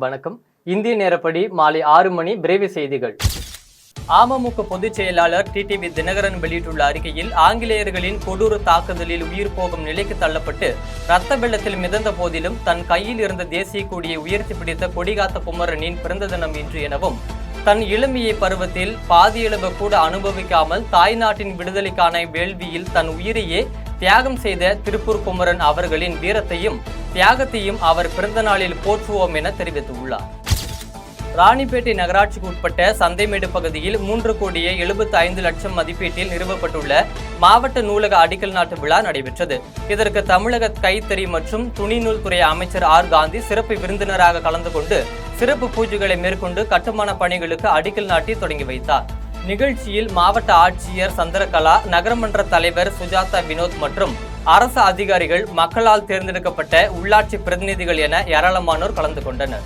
வணக்கம். இந்திய நேரப்படி மாலை 6 மணி விரைவு செய்திகள். அமமுக பொதுச் செயலாளர் டிடிவி தினகரன் வெளியிட்டுள்ள அறிக்கையில், ஆங்கிலேயர்களின் கொடூர தாக்குதலில் உயிர் போகும் நிலைக்கு தள்ளப்பட்டு இரத்த வெள்ளத்தில் மிதந்த போதிலும் தன் கையில் இருந்த தேசிய கொடியை உயர்த்தி பிடித்த கொடிகாத்த குமரனின் பிறந்த தினம் இன்று எனவும், தன் இளமையை பருவத்தில் பாதியளவு கூட அனுபவிக்காமல் தாய்நாட்டின் விடுதலைக்கான வேள்வியில் தன் உயிரையே தியாகம் செய்த திருப்பூர் குமரன் அவர்களின் வீரத்தையும் தியாகத்தையும் அவர் பிறந்த நாளில் போற்றுவோம் என தெரிவித்துள்ளார். ராணிப்பேட்டை நகராட்சிக்கு உட்பட்ட சந்தைமேடு பகுதியில் 3,75,00,000 மதிப்பீட்டில் நிறுவப்பட்டுள்ள மாவட்ட நூலக அடிக்கல் நாட்டு விழா நடைபெற்றது. இதற்கு தமிழக கைத்தறி மற்றும் துணிநூல் துறை அமைச்சர் ஆர் காந்தி சிறப்பு விருந்தினராக கலந்து கொண்டு சிறப்பு பூஜைகளை மேற்கொண்டு கட்டுமான பணிகளுக்கு அடிக்கல் நாட்டி தொடங்கி வைத்தார். நிகழ்ச்சியில் மாவட்ட ஆட்சியர் சந்திரகலா, நகரமன்ற தலைவர் சுஜாதா வினோத் மற்றும் அரசு அதிகாரிகள், மக்களால் தேர்ந்தெடுக்கப்பட்ட உள்ளாட்சி பிரதிநிதிகள் என ஏராளமானோர் கலந்து கொண்டனர்.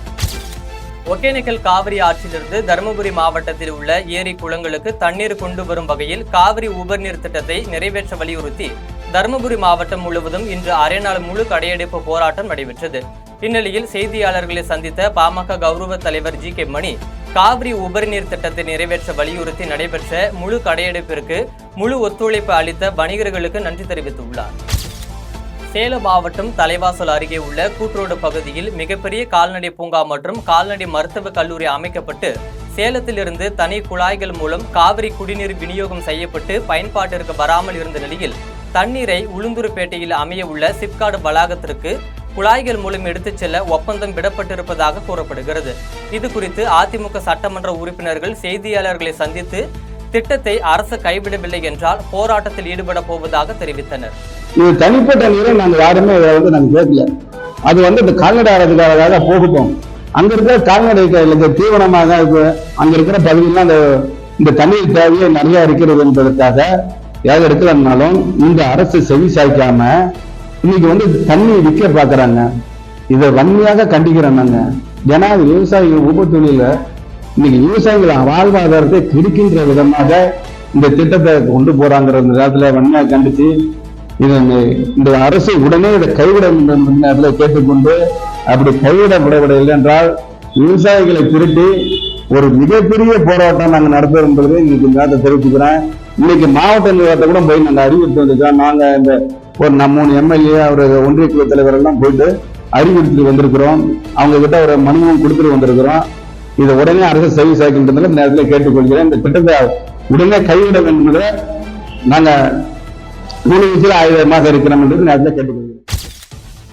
ஒகேனக்கல் காவிரி ஆற்றிலிருந்து தருமபுரி மாவட்டத்தில் உள்ள ஏரி குளங்களுக்கு தண்ணீர் கொண்டு வரும் வகையில் காவிரி உபர்நீர் திட்டத்தை நிறைவேற்ற வலியுறுத்தி தருமபுரி மாவட்டம் முழுவதும் இன்று அரை நாள் முழு கடையடைப்பு போராட்டம் நடைபெற்றது. இந்நிலையில் செய்தியாளர்களை சந்தித்த பாமக கௌரவ தலைவர் ஜி.கே. மணி, காவிரி உபரிநீர் திட்டத்தை நிறைவேற்ற வலியுறுத்தி நடைபெற்ற முழு கடையெடுப்பிற்கு முழு ஒத்துழைப்பு அளித்த வணிகர்களுக்கு நன்றி தெரிவித்துள்ளார். சேலம் மாவட்டம் தலைவாசல் அருகே உள்ள கூட்ரோடு பகுதியில் மிகப்பெரிய கால்நடை பூங்கா மற்றும் கால்நடை மருத்துவக் கல்லூரி அமைக்கப்பட்டு சேலத்திலிருந்து தனி குழாய்கள் மூலம் காவிரி குடிநீர் விநியோகம் செய்யப்பட்டு பயன்பாட்டிற்கு வராமல் இருந்த நிலையில் தண்ணீரை உளுந்தூர்பேட்டையில் அமைய உள்ள சிப்காட் வளாகத்திற்கு குழாய்கள் மூலம் எடுத்துச் செல்ல ஒப்பந்தம் விடப்பட்டிருப்பதாக கூறப்படுகிறது. இது குறித்து அதிமுக சட்டமன்ற உறுப்பினர்கள் செய்தியாளர்களை சந்தித்து திட்டத்தை அரசு கைவிடவில்லை என்றால் போராட்டத்தில் ஈடுபட போவதாக தெரிவித்தனர். இது தனிப்பட்ட நீரை நாங்க யாருமே நாங்க கேட்கல. அது இந்த கால்நடை ஆரத்துக்காக போகட்டும். அங்க இருக்கிற கால்நடை தீவனமாக இருக்கு. அங்க இருக்கிற பகுதியெல்லாம் இந்த தண்ணீர் தேவையை நிறைய இருக்கிறது என்பதற்காக யாரும் எடுக்கலன்னாலும் இந்த அரசு செவி சாய்க்காம இன்னைக்கு தண்ணி விற்க பாக்குறாங்க. இதை வன்மையாக கண்டிக்கிறோம் நாங்க. ஏன்னா விவசாயிகள் உபத்தொழில இன்னைக்கு விவசாயிகள் வாழ்வாதாரத்தை கிடைக்கின்ற விதமாக இந்த திட்டத்தை கொண்டு போறாங்கிற நேரத்துல வன்மையாக கண்டிச்சு இந்த அரசு உடனே இதை கைவிட நேரத்தில் கேட்டுக்கொண்டு, அப்படி கைவிடப்படவில்லை என்றால் விவசாயிகளை திருட்டி ஒரு மிகப்பெரிய போராட்டம் நாங்க நடத்துறோம் என்பதை இன்னைக்கு நேரத்தை தெரிவிச்சுக்கிறேன். இன்னைக்கு மாவட்ட நிர்வாகத்தை கூட போய் நாங்க அறிவுறுத்தி வந்திருக்கோம். நாங்க இந்த ஒரு 3 எம்எல்ஏ அவர் ஒன்றிய குழு தலைவர் எல்லாம் போயிட்டு அறிவுறுத்தி வந்திருக்கிறோம். அவங்க கிட்ட ஒரு மனுவும் கொடுத்துட்டு வந்திருக்கிறோம். இதை உடனே அரசு செவி சாய்க்கின்றதுல இந்த நேரத்தில் கேட்டுக்கொள்கிறேன். இந்த திட்டத்தை உடனே கைவிட வேண்டும் என்பதை நாங்க 3 ஆயுதமாக இருக்கிறோம் என்று நேரத்தில் கேட்டுக்கொள்கிறேன்.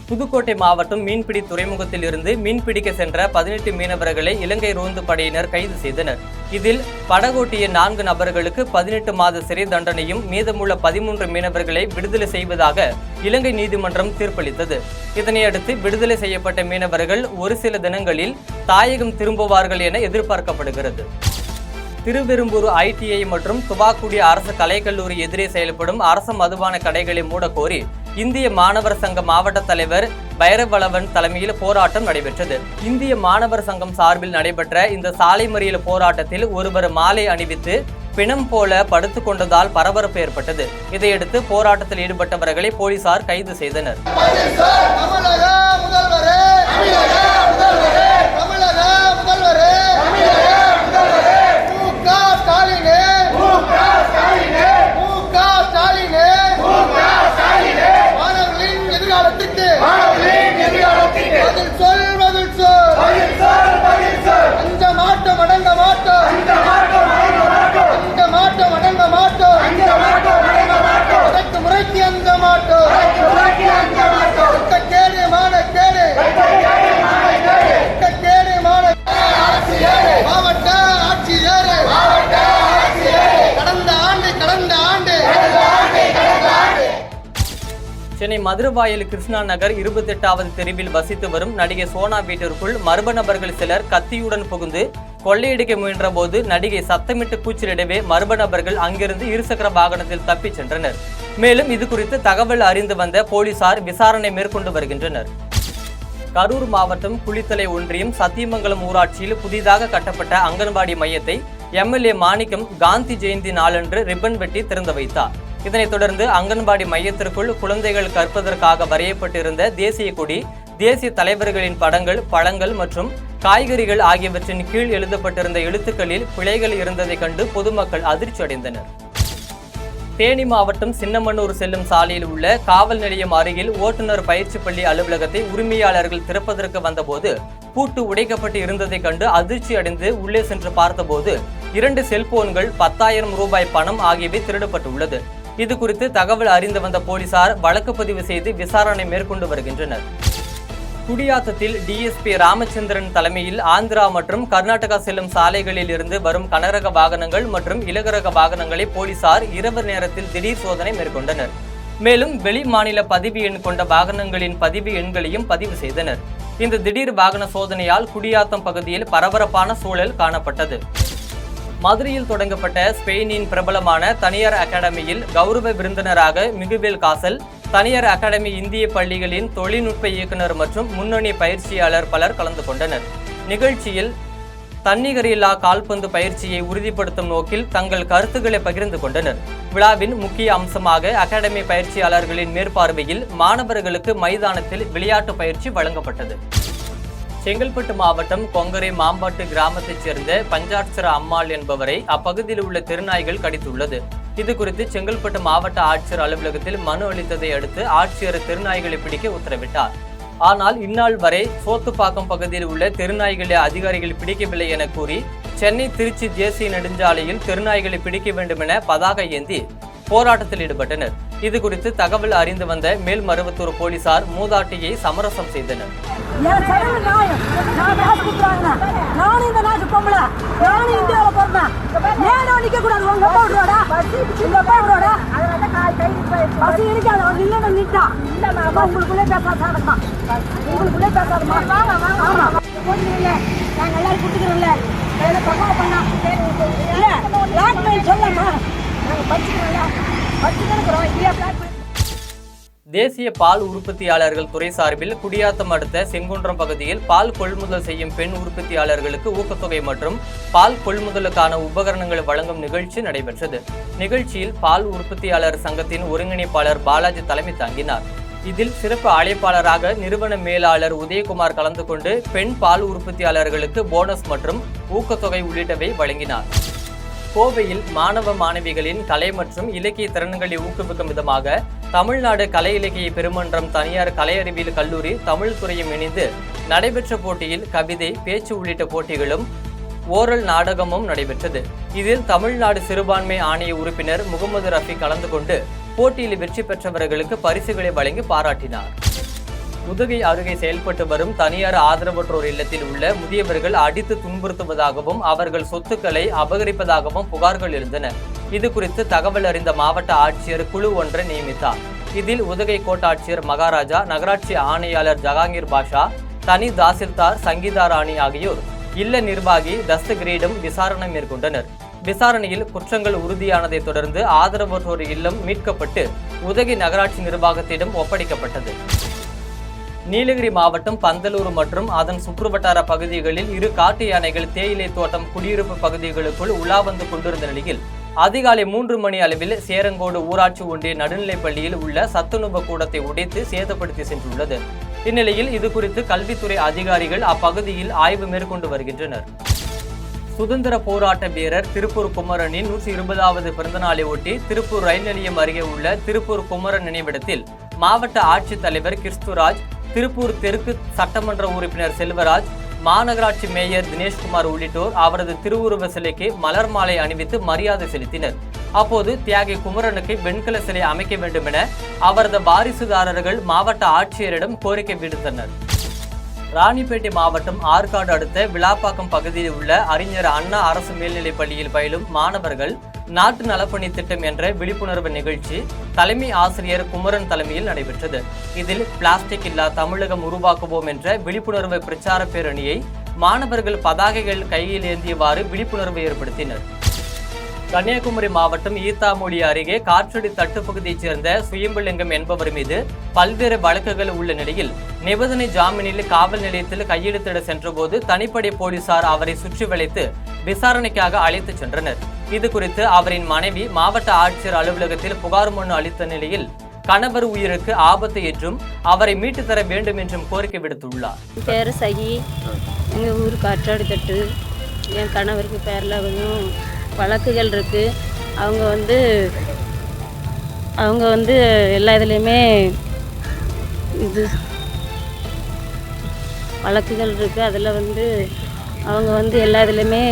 புதுக்கோட்டை மாவட்டம் மீன்பிடி துறைமுகத்தில் இருந்து மீன்பிடிக்க சென்ற 18 மீனவர்களை இலங்கை ரோந்து படையினர் கைது செய்தனர். இதில் படகோட்டிய 4 நபர்களுக்கு 18 மாத சிறை தண்டனையும் மீதமுள்ள 13 மீனவர்களை விடுதலை செய்வதாக இலங்கை நீதிமன்றம் தீர்ப்பளித்தது. இதனையடுத்து விடுதலை செய்யப்பட்ட மீனவர்கள் ஒரு சில தினங்களில் தாயகம் திரும்புவார்கள் என எதிர்பார்க்கப்படுகிறது. திருவெரும்பூர் ITI மற்றும் துவாக்குடி அரசு கலைக்கல்லூரி எதிரே செயல்படும் அரசு மதுபான கடைகளை மூடக்கோரி இந்திய மாணவர் சங்க மாவட்ட தலைவர் பைரவளவன் தலைமையில் போராட்டம் நடைபெற்றது. இந்திய மாணவர் சங்கம் சார்பில் நடைபெற்ற இந்த சாலை மறியல் போராட்டத்தில் ஒருவர் மாலை அணிவித்து பிணம் போல படுத்துக் கொண்டதால் பரபரப்பு ஏற்பட்டது. இதையடுத்து போராட்டத்தில் ஈடுபட்டவர்களை போலீசார் கைது செய்தனர். சென்னை மதுரவாயல் கிருஷ்ணா நகர் 28வது தெருவில் வசித்து வரும் நடிகை சோனா வீட்டிற்குள் மர்ம நபர்கள் சிலர் கத்தியுடன் புகுந்து கொள்ளையடிக்க முயன்ற போது நடிகை சத்தமிட்டு கூச்சலிடவே மர்ம நபர்கள் அங்கிருந்து இருசக்கர வாகனத்தில் தப்பிச் சென்றனர். மேலும் இது குறித்து தகவல் அறிந்து வந்த போலீசார் விசாரணை மேற்கொண்டு வருகின்றனர். கரூர் மாவட்டம் குளித்தலை ஒன்றியம் சத்தியமங்கலம் ஊராட்சியில் புதிதாக கட்டப்பட்ட அங்கன்வாடி மையத்தை MLA மாணிக்கம் காந்தி ஜெயந்தி நாளன்று ரிப்பன் வெட்டி திறந்து வைத்தார். இதனைத் தொடர்ந்து அங்கன்வாடி மையத்திற்குள் குழந்தைகள் கற்பதற்காக வரையப்பட்டிருந்த தேசிய கொடி, தேசிய தலைவர்களின் படங்கள், பழங்கள் மற்றும் காய்கறிகள் ஆகியவற்றின் கீழ் எழுதப்பட்டிருந்த எழுத்துக்களில் பிழைகள் இருந்ததைக் கண்டு பொதுமக்கள் அதிர்ச்சி அடைந்தனர். தேனி மாவட்டம் சின்னமனூர் செல்லும் சாலையில் உள்ள காவல் நிலையம் அருகில் ஓட்டுநர் பயிற்சி பள்ளி அலுவலகத்தை உரிமையாளர்கள் திறப்பதற்கு வந்தபோது பூட்டு உடைக்கப்பட்டு இருந்ததைக் கண்டு அதிர்ச்சி அடைந்து உள்ளே சென்று பார்த்தபோது 2 செல்போன்கள் 10,000 ரூபாய் பணம் ஆகியவை திருடப்பட்டுள்ளது. இது குறித்து தகவல் அறிந்து வந்த போலீசார் வழக்கு பதிவு செய்து விசாரணை மேற்கொண்டு வருகின்றனர். குடியாத்தத்தில் டிஎஸ்பி ராமச்சந்திரன் தலைமையில் ஆந்திரா மற்றும் கர்நாடகா செல்லும் சாலைகளில் இருந்து வரும் கனரக வாகனங்கள் மற்றும் இலகுரக வாகனங்களை போலீசார் இரவு நேரத்தில் திடீர் சோதனை மேற்கொண்டனர். மேலும் வெளி மாநில பதிவு எண் கொண்ட வாகனங்களின் பதிவு எண்களையும் பதிவு செய்தனர். இந்த திடீர் வாகன சோதனையால் குடியாத்தம் பகுதியில் பரபரப்பான சூழல் காணப்பட்டது. மதுரையில் தொடங்கப்பட்ட ஸ்பெயினின் பிரபலமான தனியார் அகாடமியில் கௌரவ விருந்தினராக மிகுவேல் காசல், தனியார் அகாடமி இந்திய பள்ளிகளின் தொழில்நுட்ப இயக்குனர் மற்றும் முன்னணி பயிற்சியாளர் பலர் கலந்து கொண்டனர். நிகழ்ச்சியில் தன்னிகரில்லா கால்பந்து பயிற்சியை உறுதிப்படுத்தும் நோக்கில் தங்கள் கருத்துக்களை பகிர்ந்து கொண்டனர். விழாவின் முக்கிய அம்சமாக அகாடமி பயிற்சியாளர்களின் மேற்பார்வையில் மாணவர்களுக்கு மைதானத்தில் விளையாட்டு பயிற்சி வழங்கப்பட்டது. செங்கல்பட்டு மாவட்டம் கொங்கரை மாம்பாட்டு கிராமத்தைச் சேர்ந்த பஞ்சாட்சர அம்மாள் என்பவரை அப்பகுதியில் உள்ள தெருநாய்கள் கடித்துள்ளது. இது குறித்து செங்கல்பட்டு மாவட்ட ஆட்சியர் அலுவலகத்தில் மனு அளித்ததை அடுத்து ஆட்சியர் தெருநாய்களை பிடிக்க உத்தரவிட்டார். ஆனால் இந்நாள் வரை சோத்துப்பாக்கம் பகுதியில் உள்ள தெருநாய்களை அதிகாரிகள் பிடிக்கவில்லை என கூறி சென்னை திருச்சி தேசிய நெடுஞ்சாலையில் தெருநாய்களை பிடிக்க வேண்டும் என பதாகை ஏந்தி போராட்டத்தில் ஈடுபட்டனர். இது குறித்து தகவல் அறிந்து வந்த மேல்மருவத்தூர் போலீசார் மூதாட்டியை சமரசம் செய்தனர். தேசிய பால் உற்பத்தியாளர்கள் துறை சார்பில் குடியாத்தம் அடுத்த செங்குன்றம் பகுதியில் பால் கொள்முதல் செய்யும் பெண் உற்பத்தியாளர்களுக்கு ஊக்கத்தொகை மற்றும் பால் கொள்முதலுக்கான உபகரணங்கள் வழங்கும் நிகழ்ச்சி நடைபெற்றது. நிகழ்ச்சியில் பால் உற்பத்தியாளர் சங்கத்தின் ஒருங்கிணைப்பாளர் பாலாஜி தலைமை தாங்கினார். இதில் சிறப்பு அழைப்பாளராக நிறுவன மேலாளர் உதயகுமார் கலந்து கொண்டு பெண் பால் உற்பத்தியாளர்களுக்கு போனஸ் மற்றும் ஊக்கத்தொகை உள்ளிட்டவை வழங்கினார். கோவையில் மாணவ மாணவிகளின் கலை மற்றும் இலக்கிய திறன்களை ஊக்குவிக்கும் விதமாக தமிழ்நாடு கலை இலக்கிய பெருமன்றம் தனியார் கலை அறிவியல் கல்லூரி தமிழ் துறையும் இணைந்து நடைபெற்ற போட்டியில் கவிதை, பேச்சு உள்ளிட்ட போட்டிகளும் ஓரல் நாடகமும் நடைபெற்றது. இதில் தமிழ்நாடு சிறுபான்மை ஆணைய உறுப்பினர் முகமது ரஃபி கலந்து கொண்டு போட்டியில் வெற்றி பெற்றவர்களுக்கு பரிசுகளை வழங்கி பாராட்டினார். உதகை அருகே செயல்பட்டு வரும் தனியார் ஆதரவற்றோர் இல்லத்தில் உள்ள முதியவர்கள் அடித்து துன்புறுத்துவதாகவும் அவர்கள் சொத்துக்களை அபகரிப்பதாகவும் புகார்கள் எழுந்தன. இது குறித்து தகவல் அறிந்த மாவட்ட ஆட்சியர் குழு ஒன்றை நியமித்தார். இதில் உதகை கோட்டாட்சியர் மகாராஜா, நகராட்சி ஆணையாளர் ஜஹாங்கீர் பாஷா, தனி தாசில்தார் சங்கீதா ராணி ஆகியோர் இல்ல நிர்வாகி தஸ்தகிரியிடம் விசாரணை மேற்கொண்டனர். விசாரணையில் குற்றங்கள் உறுதியானதை தொடர்ந்து ஆதரவற்றோர் இல்லம் மீட்கப்பட்டு உதகை நகராட்சி நிர்வாகத்திடம் ஒப்படைக்கப்பட்டது. நீலகிரி மாவட்டம் பந்தலூர் மற்றும் அதன் சுற்றுவட்டார பகுதிகளில் 2 காட்டு யானைகள் தேயிலை தோட்டம் குடியிருப்பு பகுதிகளுக்குள் உலா வந்து கொண்டிருந்த நிலையில் அதிகாலை 3 மணி அளவில் சேரங்கோடு ஊராட்சி ஒன்றிய நடுநிலைப் பள்ளியில் உள்ள சத்துணவு கூடத்தை உடைத்து சேதப்படுத்தி சென்றுள்ளது. இந்நிலையில் இது குறித்து கல்வித்துறை அதிகாரிகள் அப்பகுதியில் ஆய்வு மேற்கொண்டு வருகின்றனர். சுதந்திர போராட்ட வீரர் திருப்பூர் குமரனின் 120வது பிறந்தநாளை ஒட்டி திருப்பூர் ரயில் நிலையம் அருகே உள்ள திருப்பூர் குமரன் நினைவிடத்தில் மாவட்ட ஆட்சித்தலைவர் கிறிஸ்துராஜ், திருப்பூர் தெற்கு சட்டமன்ற உறுப்பினர் செல்வராஜ், மாநகராட்சி மேயர் தினேஷ்குமார் உள்ளிட்டோர் அவரது திருவுருவ சிலைக்கு மலர் மாலை அணிவித்து மரியாதை செலுத்தினர். அப்போது தியாகி குமரனுக்கு வெண்கல சிலை அமைக்க வேண்டும் என அவரது வாரிசுதாரர்கள் மாவட்ட ஆட்சியரிடம் கோரிக்கை விடுத்தனர். ராணிப்பேட்டை மாவட்டம் ஆற்காடு அடுத்த விளாப்பாக்கம் பகுதியில் உள்ள அறிஞர் அண்ணா அரசு மேல்நிலைப் பள்ளியில் பயிலும் மாணவர்கள் நாட்டு நலப்பணி திட்டம் என்ற விழிப்புணர்வு நிகழ்ச்சி தலைமை ஆசிரியர் குமரன் தலைமையில் நடைபெற்றது. இதில் பிளாஸ்டிக் இல்லா தமிழகம் உருவாக்குவோம் என்ற விழிப்புணர்வு பிரச்சார பேரணியை மாணவர்கள் பதாகைகள் கையில் ஏந்தியவாறு விழிப்புணர்வு ஏற்படுத்தினர். கன்னியாகுமரி மாவட்டம் ஈத்தாமொழி அருகே காற்றடி தட்டு பகுதியைச் சேர்ந்த சுயம்புலிங்கம் என்பவர் மீது பல்வேறு வழக்குகள் உள்ள நிலையில் நிபந்தனை ஜாமீனில் காவல் நிலையத்தில் கையெழுத்திட சென்றபோது தனிப்படை போலீசார் அவரை சுற்றி வளைத்து விசாரணைக்காக அழைத்துச் சென்றனர். இது குறித்து அவரின் மனைவி மாவட்ட ஆட்சியர் அலுவலகத்தில் புகார் மனு அளித்த நிலையில் கணவர் உயிருக்கு ஆபத்து என்றும் அவரை மீட்டு தர வேண்டும் என்றும் கோரிக்கை விடுத்துள்ளார். பேர் சகி, எங்கள் ஊர் காற்றாடி தட்டு. என் கணவருக்கு பேரில் கொஞ்சம் வழக்குகள் இருக்குது. அவங்க வந்து எல்லா இதுலேயுமே வழக்குகள் இருக்குது. அதில் அவங்க எல்லா இதுலேயுமே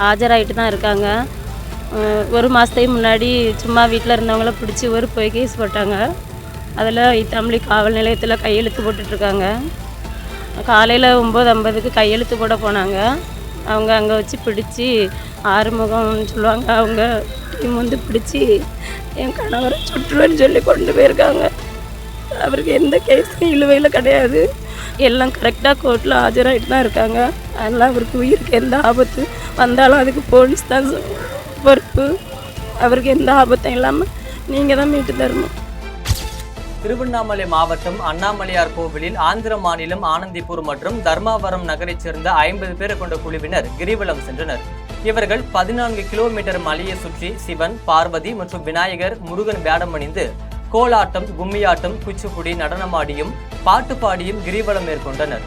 ஆஜராகிட்டு தான் இருக்காங்க. ஒரு மாதத்துக்கு முன்னாடி சும்மா வீட்டில் இருந்தவங்கள பிடிச்சி ஒரு போய் கேஸ் போட்டாங்க. அதில் இத்தம்பளி காவல் நிலையத்தில் கையெழுத்து போட்டுட்ருக்காங்க. காலையில் 9:50க்கு கையெழுத்து போட போனாங்க. அவங்க அங்கே வச்சு பிடிச்சி ஆறுமுகம்னு சொல்லுவாங்க, அவங்க டீம் பிடிச்சி என் கணவரை சுற்றுவேன்னு சொல்லி கொண்டு போயிருக்காங்க. அவருக்கு எந்த கேஸும் இழுவையில் கிடையாது. எல்லாம் கரெக்டாக கோர்ட்டில் ஆஜராகிட்டு தான் இருக்காங்க. அதனால் அவருக்கு உயிருக்கு எந்த ஆபத்து வந்தாலும் அதுக்கு போலீஸ் தான் பொறுப்பு. அவருக்கு எந்த ஆபத்தும் இல்லாமல் நீங்கள் தான் மீட்டு தரணும். திருவண்ணாமலை மாவட்டம் அண்ணாமலையார் கோவிலில் ஆந்திர மாநிலம் ஆனந்திபூர் மற்றும் தர்மாவரம் நகரைச் சேர்ந்த 50 பேர் கொண்ட குழுவினர் கிரிவலம் சென்றனர். இவர்கள் 14 கிலோமீட்டர் மலையை சுற்றி சிவன், பார்வதி மற்றும் விநாயகர், முருகன் வேடம் அணிந்து கோலாட்டம், கும்மியாட்டம், குச்சிப்புடி நடனமாடியும் பாட்டு பாடியும் கிரிவலம் மேற்கொண்டனர்.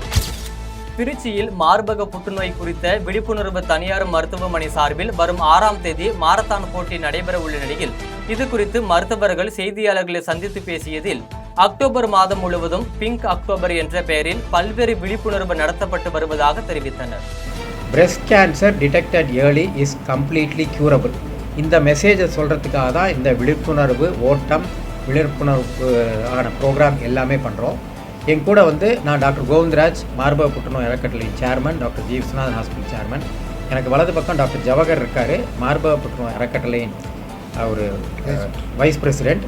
திருச்சியில் மார்பக புற்றுநோய் குறித்த விழிப்புணர்வு தனியார் மருத்துவமனை சார்பில் வரும் 6ஆம் தேதி மாரத்தான் போட்டி நடைபெற உள்ள நிலையில் இது குறித்து மருத்துவர்கள் செய்தியாளர்களை சந்தித்து பேசியதில் அக்டோபர் மாதம் முழுவதும் பிங்க் அக்டோபர் என்ற பெயரில் பல்வேறு விழிப்புணர்வு நடத்தப்பட்டு வருவதாக தெரிவித்தனர். Breast cancer detected early is completely curable. இந்த மெசேஜை சொல்கிறதுக்காக தான் இந்த விழிப்புணர்வு ஓட்டம், விழிப்புணர்வு ஆன ப்ரோக்ராம் எல்லாமே பண்ணுறோம். என் கூட நான் டாக்டர் கோவிந்தராஜ், மார்பக புற்றுநோய் அறக்கட்டளையின் chairman, doctor G Viswanathan hospital chairman. எனக்கு வலது பக்கம் டாக்டர் ஜவஹர் இருக்கார், மார்பக புற்றுநோய் அறக்கட்டளையின் ஒரு வைஸ் பிரசிடெண்ட்.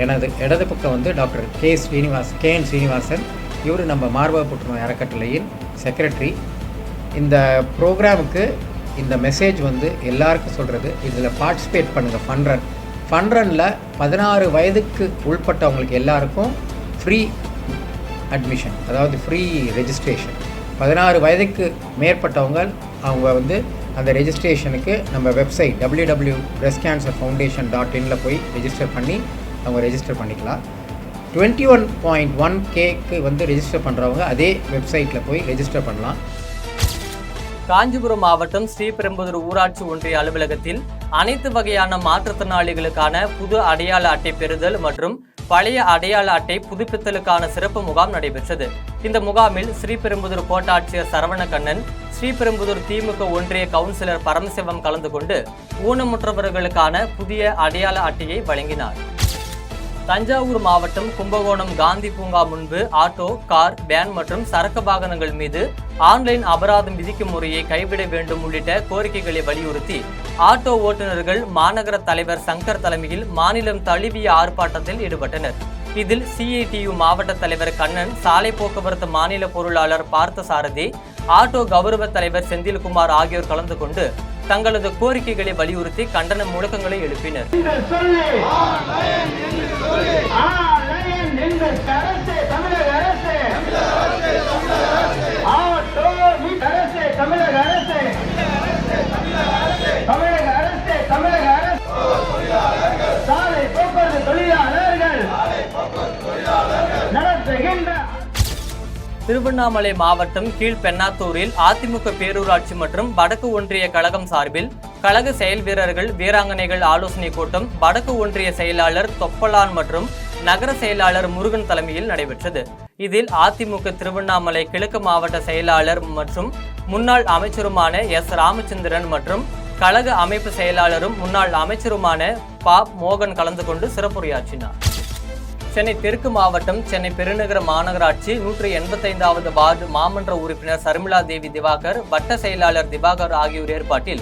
எனது இடது பக்கம் டாக்டர் கேஎன் ஸ்ரீனிவாசன், இவர் நம்ம மார்பக புற்றுநோய் அறக்கட்டளையின் செக்ரட்டரி. இந்த ப்ரோக்ராமுக்கு இந்த மெசேஜ் எல்லாருக்கும் சொல்கிறது, இதில் பார்ட்டிசிபேட் பண்ணுங்கள். ஃபன்ரனில் 16 வயதுக்கு உள்பட்டவங்களுக்கு எல்லாருக்கும் ஃப்ரீ அட்மிஷன், அதாவது ஃப்ரீ ரெஜிஸ்ட்ரேஷன். 16 வயதுக்கு மேற்பட்டவங்க அவங்க அந்த ரெஜிஸ்ட்ரேஷனுக்கு நம்ம வெப்சைட் www.breastcancerfoundation.in போய் ரெஜிஸ்டர் பண்ணி அவங்க ரெஜிஸ்டர் பண்ணிக்கலாம். 21.1Kக்கு ரெஜிஸ்டர் பண்ணுறவங்க அதே வெப்சைட்டில் போய் ரெஜிஸ்டர் பண்ணலாம். காஞ்சிபுரம் மாவட்டம் ஸ்ரீபெரும்புதூர் ஊராட்சி ஒன்றிய அலுவலகத்தில் அனைத்து வகையான மாற்றுத்திறனாளிகளுக்கான புது அடையாள அட்டை பெறுதல் மற்றும் பழைய அடையாள அட்டை புதுப்பித்தலுக்கான சிறப்பு முகாம் நடைபெற்றது. இந்த முகாமில் ஸ்ரீபெரும்புதூர் கோட்டாட்சியர் சரவணக்கண்ணன், ஸ்ரீபெரும்புதூர் திமுக ஒன்றிய கவுன்சிலர் பரமசிவம் கலந்து கொண்டு ஊனமுற்றவர்களுக்கான புதிய அடையாள அட்டையை வழங்கினார். தஞ்சாவூர் மாவட்டம் கும்பகோணம் காந்தி பூங்கா முன்பு ஆட்டோ, கார், வேன் மற்றும் சரக்கு வாகனங்கள் மீது ஆன்லைன் அபராதம் விதிக்கும் முறையை கைவிட வேண்டும் உள்ளிட்ட கோரிக்கைகளை வலியுறுத்தி ஆட்டோ ஓட்டுநர்கள் மாநகர தலைவர் சங்கர் தலைமையில் மாநிலம் தழுவிய ஆர்ப்பாட்டத்தில் ஈடுபட்டனர். இதில் CITU மாவட்ட தலைவர் கண்ணன், சாலை போக்குவரத்து மாநில பொருளாளர் பார்த்தசாரதி, ஆட்டோ கௌரவ தலைவர் செந்தில்குமார் ஆகியோர் கலந்து கொண்டு தங்களது கோரிக்கைகளை வலியுறுத்தி கண்டன முழக்கங்களை எழுப்பினர். திருவண்ணாமலை மாவட்டம் கீழ்பெண்ணாத்தூரில் அதிமுக பேரூராட்சி மற்றும் வடக்கு ஒன்றிய கழகம் சார்பில் கழக செயல் வீரர்கள், வீராங்கனைகள் ஆலோசனை கூட்டம் வடக்கு ஒன்றிய செயலாளர் தொப்பலான் மற்றும் நகர செயலாளர் முருகன் தலைமையில் நடைபெற்றது. இதில் அதிமுக திருவண்ணாமலை கிழக்கு மாவட்ட செயலாளர் மற்றும் முன்னாள் அமைச்சருமான எஸ். ராமச்சந்திரன் மற்றும் கழக அமைப்பு செயலாளரும் முன்னாள் அமைச்சருமான ப. மோகன் கலந்து கொண்டு சிறப்புரையாற்றினார். சென்னை தெற்கு மாவட்டம் சென்னை பெருநகர மாநகராட்சி 185வது வார்டு மாமன்ற உறுப்பினர் சர்மிளா தேவி திவாகர், வட்ட செயலாளர் திவாகர் ஆகியோர் ஏற்பாட்டில்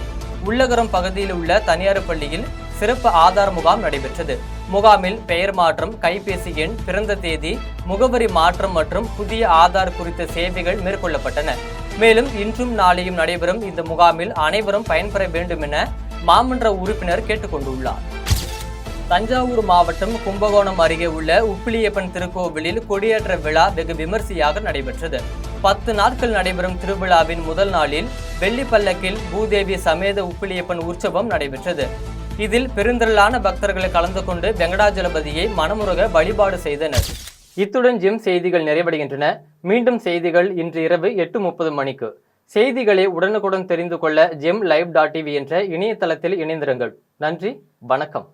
உள்ளகரம் பகுதியில் உள்ள தனியார் பள்ளியில் சிறப்பு ஆதார் முகாம் நடைபெற்றது. முகாமில் பெயர் மாற்றம், கைபேசி எண், பிறந்த தேதி, முகவரி மாற்றம் மற்றும் புதிய ஆதார் குறித்த சேவைகள் மேற்கொள்ளப்பட்டன. மேலும் இன்றும் நாளையும் நடைபெறும் இந்த முகாமில் அனைவரும் பயன்பெற வேண்டும் என மாமன்ற உறுப்பினர் கேட்டுக்கொண்டுள்ளார். தஞ்சாவூர் மாவட்டம் கும்பகோணம் அருகே உள்ள உப்பிலியப்பன் திருக்கோவிலில் கொடியேற்ற விழா வெகு விமர்சையாக நடைபெற்றது. 10 நாட்கள் நடைபெறும் திருவிழாவின் முதல் நாளில் வெள்ளி பல்லக்கில் பூதேவி சமேத உப்பிலியப்பன் உற்சவம் நடைபெற்றது. இதில் பெருந்திரளான பக்தர்களை கலந்து கொண்டு வெங்கடாஜலபதியை மனமுருக வழிபாடு செய்தனர். இத்துடன் ஜெம் செய்திகள் நிறைவடைகின்றன. மீண்டும் செய்திகள் இன்று இரவு 8:30 மணிக்கு. செய்திகளை உடனுக்குடன் தெரிந்து கொள்ள GemLive.tv என்ற இணையதளத்தில் இணைந்திருங்கள். நன்றி, வணக்கம்.